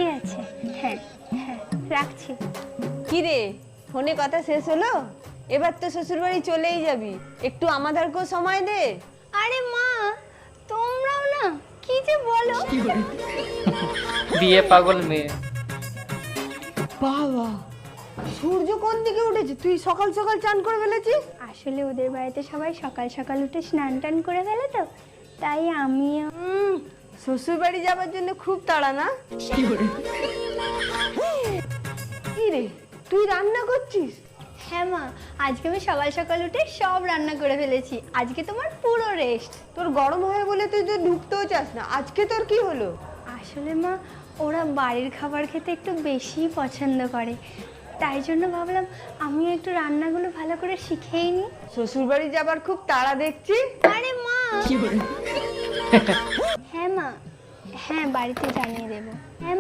ঠিক আছে, হ্যাঁ হ্যাঁ রাখছি। কি রে, ফোনে কথা শেষ হলো? এবার তো শ্বশুরবাড়ি চলেই যাবি, একটু আমাদেরকেও সময় দে। আরে মা, তোমরাও না কি যে বলো। বিয়ে পাগল মেয়ে। বাবা, সূর্য কোন দিকে উঠেছে? তুই সকাল সকাল চান করে ফেলেছিস? আসলে ওদের বাড়িতে সবাই সকাল সকাল উঠে স্নান টান করে ফেলে তো, তাই আমিও। শ্বশুর বাড়ি যাবার জন্য খুব তাড়া না? কি রে, তুই রান্না করছিস? হ্যাঁ মা, আজকে আমি সকাল সকাল উঠে সব রান্না করে ফেলেছি। আজকে তোমার পুরো রেস্ট। তোর গরম হয় বলে তুই তো ঢুকতেও চাস না, আজকে তোর কি হলো? আসলে মা, ওরা বাড়ির খাবার খেতে একটু বেশি পছন্দ করে, তাই জন্য ভাবলাম আমিও একটু রান্নাগুলো ভালো করে শিখেই নিই। শ্বশুর বাড়ি যাবার খুব তাড়া দেখছি। আরে মা, হ্যাঁ মা, হ্যাঁ বাড়িতে জানিয়ে দেবো। হ্যাঁ মা।